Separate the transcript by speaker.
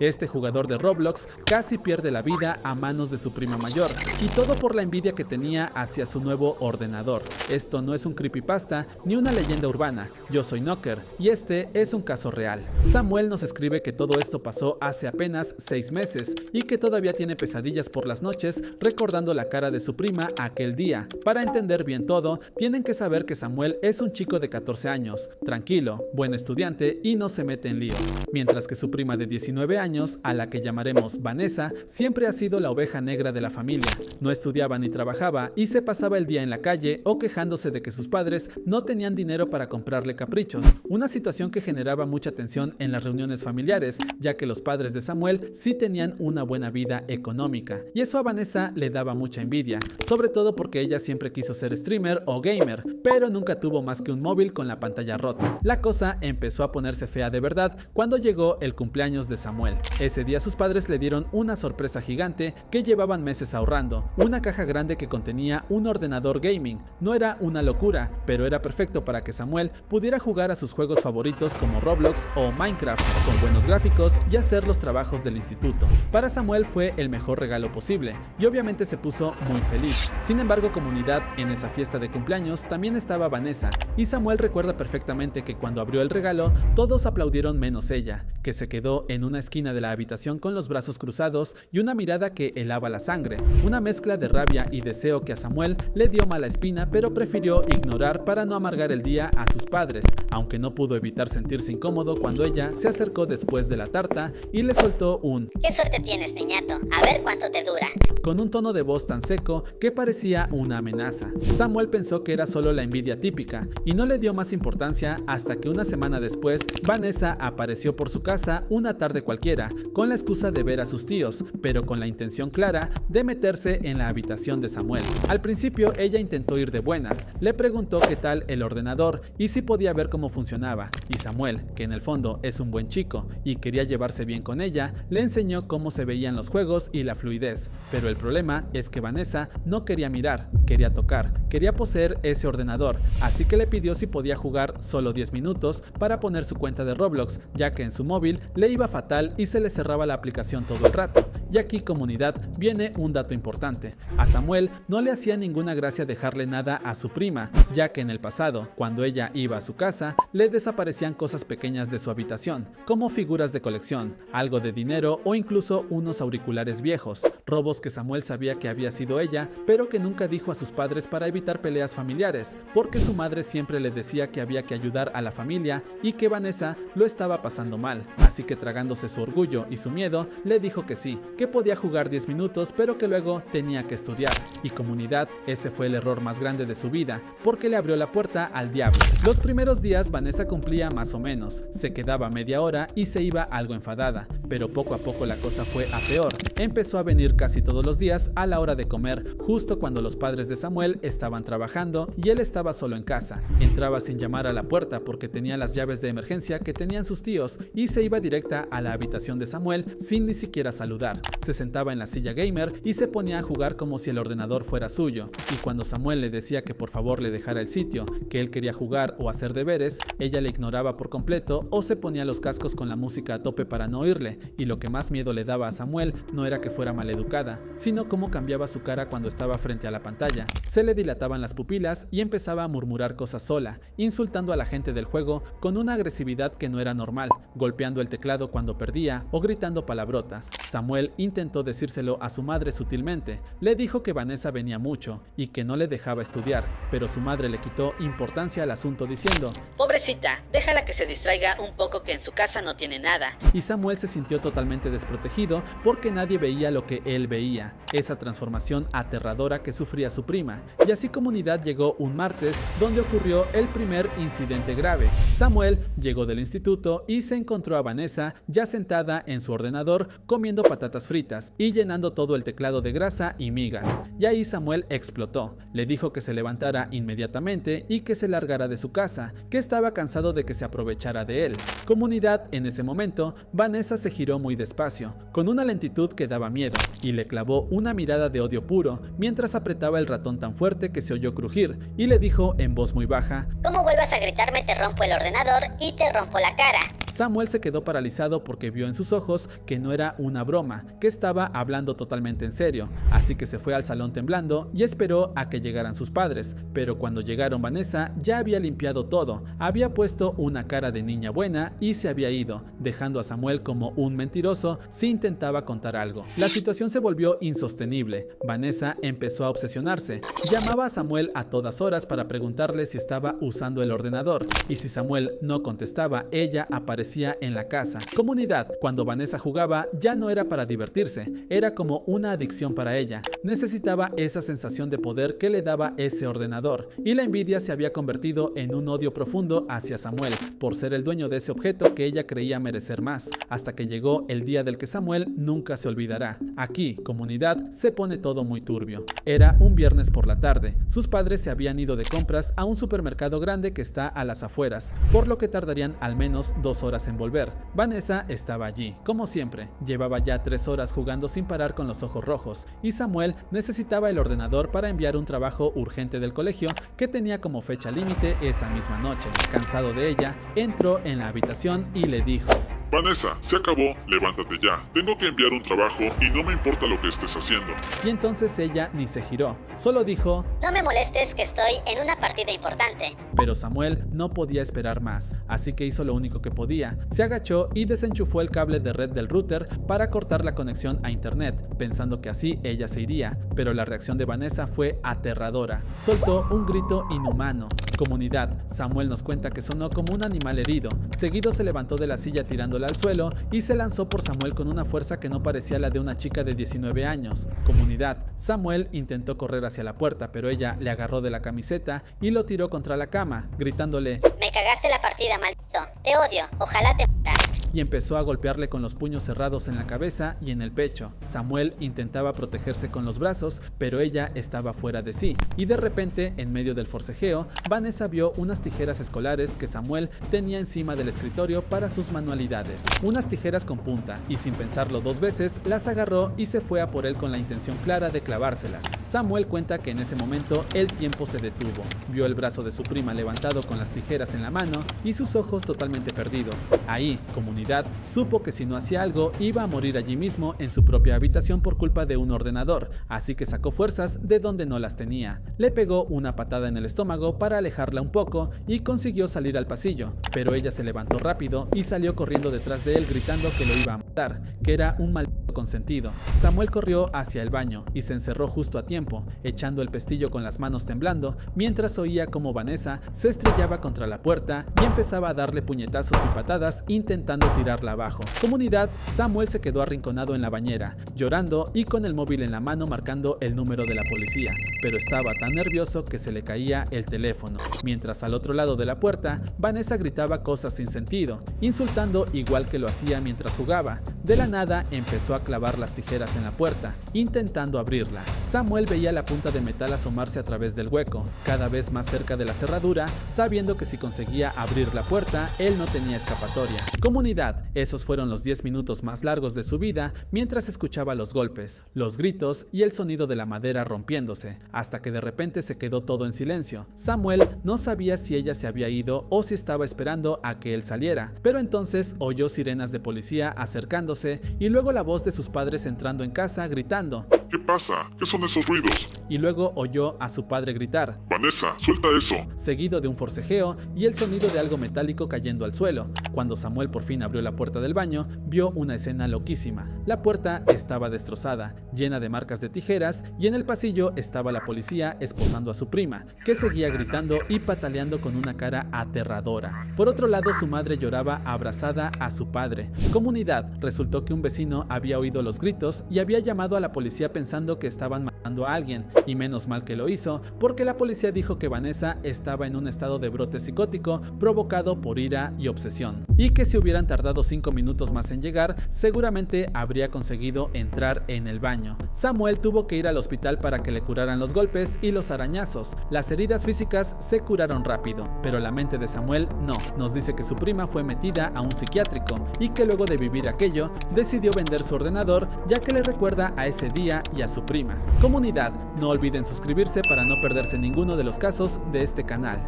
Speaker 1: Este jugador de Roblox casi pierde la vida a manos de su prima mayor, y todo por la envidia que tenía hacia su nuevo ordenador. Esto no es un creepypasta ni una leyenda urbana, yo soy Knocker y este es un caso real. Samuel nos escribe que todo esto pasó hace apenas 6 meses y que todavía tiene pesadillas por las noches recordando la cara de su prima aquel día. Para entender bien todo, tienen que saber que Samuel es un chico de 14 años, tranquilo, buen estudiante y no se mete en líos, mientras que su prima de 19 años, a la que llamaremos Vanessa, siempre ha sido la oveja negra de la familia. No estudiaba ni trabajaba y se pasaba el día en la calle o quejándose de que sus padres no tenían dinero para comprarle caprichos, una situación que generaba mucha tensión en las reuniones familiares, ya que los padres de Samuel sí tenían una buena vida económica, y eso a Vanessa le daba mucha envidia, sobre todo porque ella siempre quiso ser streamer o gamer, pero nunca tuvo más que un móvil con la pantalla rota. La cosa empezó a ponerse fea de verdad cuando llegó el cumpleaños de Samuel. Ese día sus padres le dieron una sorpresa gigante que llevaban meses ahorrando, una caja grande que contenía un ordenador gaming. No era una locura, pero era perfecto para que Samuel pudiera jugar a sus juegos favoritos como Roblox o Minecraft, con buenos gráficos y hacer los trabajos del instituto. Para Samuel fue el mejor regalo posible, y obviamente se puso muy feliz. Sin embargo, comunidad, en esa fiesta de cumpleaños también estaba Vanessa, y Samuel recuerda perfectamente que cuando abrió el regalo, todos aplaudieron menos ella, que se quedó en una esquina de la habitación con los brazos cruzados y una mirada que helaba la sangre, una mezcla de rabia y deseo que a Samuel le dio mala espina, pero prefirió ignorar para no amargar el día a sus padres, aunque no pudo evitar sentirse incómodo cuando ella se acercó después de la tarta y le soltó un
Speaker 2: "¿Qué suerte tienes, niñato? A ver cuánto te dura",
Speaker 1: con un tono de voz tan seco que parecía una amenaza. Samuel pensó que era solo la envidia típica y no le dio más importancia hasta que una semana después Vanessa apareció por su casa una tarde cualquiera con la excusa de ver a sus tíos, pero con la intención clara de meterse en la habitación de Samuel. Al principio ella intentó ir de buenas, le preguntó qué tal el ordenador y si podía ver cómo funcionaba, y Samuel, que en el fondo es un buen chico y quería llevarse bien con ella, le enseñó cómo se veían los juegos y la fluidez. Pero el problema es que Vanessa no quería mirar, quería tocar, quería poseer ese ordenador, así que le pidió si podía jugar solo 10 minutos para poner su cuenta de Roblox, ya que en su móvil le iba fatal y se le cerraba la aplicación todo el rato. Y aquí, comunidad, viene un dato importante. A Samuel no le hacía ninguna gracia dejarle nada a su prima, ya que en el pasado, cuando ella iba a su casa, le desaparecían cosas pequeñas de su habitación, como figuras de colección, algo de dinero o incluso unos auriculares viejos, robos que Samuel sabía que había sido ella, pero que nunca dijo a sus padres para evitar peleas familiares, porque su madre siempre le decía que había que ayudar a la familia y que Vanessa lo estaba pasando mal, así que tragándose su orgullo y su miedo, le dijo que sí, que podía jugar 10 minutos, pero que luego tenía que estudiar. Y comunidad, ese fue el error más grande de su vida, porque le abrió la puerta al diablo. Los primeros días Vanessa cumplía más o menos, se quedaba media hora y se iba algo enfadada, pero poco a poco la cosa fue a peor. Empezó a venir casi todos los días a la hora de comer, justo cuando los padres de Samuel estaban trabajando y él estaba solo en casa. Entraba sin llamar a la puerta porque tenía las llaves de emergencia que tenían sus tíos y se iba directa a la habitación de Samuel sin ni siquiera saludar. Se sentaba en la silla gamer y se ponía a jugar como si el ordenador fuera suyo, y cuando Samuel le decía que por favor le dejara el sitio, que él quería jugar o hacer deberes, ella le ignoraba por completo o se ponía los cascos con la música a tope para no oírle, y lo que más miedo le daba a Samuel no era que fuera maleducada, sino cómo cambiaba su cara cuando estaba frente a la pantalla. Se le dilataban las pupilas y empezaba a murmurar cosas sola, insultando a la gente del juego con una agresividad que no era normal, golpeando el teclado cuando perdía o gritando palabrotas. Samuel intentó decírselo a su madre sutilmente, le dijo que Vanessa venía mucho y que no le dejaba estudiar, pero su madre le quitó importancia al asunto diciendo:
Speaker 2: "Pobrecita, déjala que se distraiga un poco, que en su casa no tiene nada".
Speaker 1: Y Samuel se sintió totalmente desprotegido porque nadie veía lo que él veía, esa transformación aterradora que sufría su prima. Y así, comunidad, llegó un martes donde ocurrió el primer incidente grave. Samuel llegó del instituto y se encontró a Vanessa ya sentada en su ordenador comiendo patatas fritas y llenando todo el teclado de grasa y migas. Y ahí Samuel explotó, le dijo que se levantara inmediatamente y que se largara de su casa, que estaba cansado de que se aprovechara de él. Comunidad, en ese momento, Vanessa se giró muy despacio, con una lentitud que daba miedo, y le clavó una mirada de odio puro mientras apretaba el ratón tan fuerte que se oyó crujir, y le dijo en voz muy baja:
Speaker 2: "Como vuelvas a gritarme, te rompo el ordenador y te rompo la cara".
Speaker 1: Samuel se quedó paralizado porque vio en sus ojos que no era una broma, que estaba hablando totalmente en serio, así que se fue al salón temblando y esperó a que llegaran sus padres, pero cuando llegaron Vanessa ya había limpiado todo, había puesto una cara de niña buena y se había ido, dejando a Samuel como un mentiroso si intentaba contar algo. La situación se volvió insostenible. Vanessa empezó a obsesionarse, llamaba a Samuel a todas horas para preguntarle si estaba usando el ordenador, y si Samuel no contestaba, ella aparecía en la casa. Comunidad, cuando Vanessa jugaba ya no era para divertirse, era como una adicción para ella. Necesitaba esa sensación de poder que le daba ese ordenador, y la envidia se había convertido en un odio profundo hacia Samuel por ser el dueño de ese objeto que ella creía merecer más, hasta que llegó el día del que Samuel nunca se olvidará. Aquí, comunidad, se pone todo muy turbio. Era un viernes por la tarde. Sus padres se habían ido de compras a un supermercado grande que está a las afueras, por lo que tardarían al menos 2 horas en volver. Vanessa estaba allí, como siempre. Llevaba ya 3 horas jugando sin parar con los ojos rojos, y Samuel necesitaba el ordenador para enviar un trabajo urgente del colegio que tenía como fecha límite esa misma noche. Cansado de ella, entró en la habitación y le dijo:
Speaker 3: Vanessa, se acabó, levántate ya. Tengo que enviar un trabajo y no me importa lo que estés haciendo.
Speaker 1: Y entonces ella ni se giró, solo dijo:
Speaker 2: No me molestes que estoy en una partida importante.
Speaker 1: Pero Samuel no podía esperar más, así que hizo lo único que podía. Se agachó y desenchufó el cable de red del router para cortar la conexión a internet, pensando que así ella se iría, pero la reacción de Vanessa fue aterradora. Soltó un grito inhumano. Comunidad, Samuel nos cuenta que sonó como un animal herido. Seguido se levantó de la silla tirándola al suelo y se lanzó por Samuel con una fuerza que no parecía la de una chica de 19 años. Comunidad, Samuel intentó correr hacia la puerta, pero ella le agarró de la camiseta y lo tiró contra la cama, gritándole:
Speaker 2: Me cagaste la partida, maldito. Te odio. Ojalá te mueras.
Speaker 1: Y empezó a golpearle con los puños cerrados en la cabeza y en el pecho. Samuel intentaba protegerse con los brazos, pero ella estaba fuera de sí. Y de repente, en medio del forcejeo, Vanessa vio unas tijeras escolares que Samuel tenía encima del escritorio para sus manualidades. Unas tijeras con punta, y sin pensarlo 2 veces, las agarró y se fue a por él con la intención clara de clavárselas. Samuel cuenta que en ese momento el tiempo se detuvo. Vio el brazo de su prima levantado con las tijeras en la mano y sus ojos totalmente perdidos. Ahí, comunidad, supo que si no hacía algo iba a morir allí mismo en su propia habitación por culpa de un ordenador, así que sacó fuerzas de donde no las tenía. Le pegó una patada en el estómago para alejarla un poco y consiguió salir al pasillo, pero ella se levantó rápido y salió corriendo detrás de él gritando que lo iba a matar, que era un maldito consentido. Samuel corrió hacia el baño y se encerró justo a tiempo, echando el pestillo con las manos temblando, mientras oía como Vanessa se estrellaba contra la puerta y empezaba a darle puñetazos y patadas intentando tirarla abajo. Comunidad, Samuel se quedó arrinconado en la bañera, llorando y con el móvil en la mano marcando el número de la policía, pero estaba tan nervioso que se le caía el teléfono, mientras al otro lado de la puerta, Vanessa gritaba cosas sin sentido, insultando igual que lo hacía mientras jugaba. De la nada empezó a clavar las tijeras en la puerta, intentando abrirla. Samuel veía la punta de metal asomarse a través del hueco, cada vez más cerca de la cerradura, sabiendo que si conseguía abrir la puerta, él no tenía escapatoria. Comunidad, esos fueron los 10 minutos más largos de su vida mientras escuchaba los golpes, los gritos y el sonido de la madera rompiéndose, hasta que de repente se quedó todo en silencio. Samuel no sabía si ella se había ido o si estaba esperando a que él saliera, pero entonces oyó sirenas de policía acercándose y luego la voz de sus padres entrando en casa gritando:
Speaker 3: ¿Qué pasa? ¿Qué son esos ruidos?
Speaker 1: Y luego oyó a su padre gritar:
Speaker 3: Vanessa, suelta eso.
Speaker 1: Seguido de un forcejeo y el sonido de algo metálico cayendo al suelo. Cuando Samuel por fin abrió la puerta del baño, vio una escena loquísima. La puerta estaba destrozada, llena de marcas de tijeras, y en el pasillo estaba la policía esposando a su prima, que seguía gritando y pataleando con una cara aterradora. Por otro lado, su madre lloraba abrazada a su padre. Comunidad, resultó que un vecino había oído los gritos y había llamado a la policía pensando que estaban matando a alguien, y menos mal que lo hizo, porque la policía dijo que Vanessa estaba en un estado de brote psicótico provocado por ira y obsesión, y que si hubieran tardado 5 minutos más en llegar, seguramente habría conseguido entrar en el baño. Samuel tuvo que ir al hospital para que le curaran los golpes y los arañazos. Las heridas físicas se curaron rápido, pero la mente de Samuel no. Nos dice que su prima fue metida a un psiquiátrico y que luego de vivir aquello, decidió vender su ordenador, ya que le recuerda a ese día y a su prima. Comunidad, no olviden suscribirse para no perderse ninguno de los casos de este canal.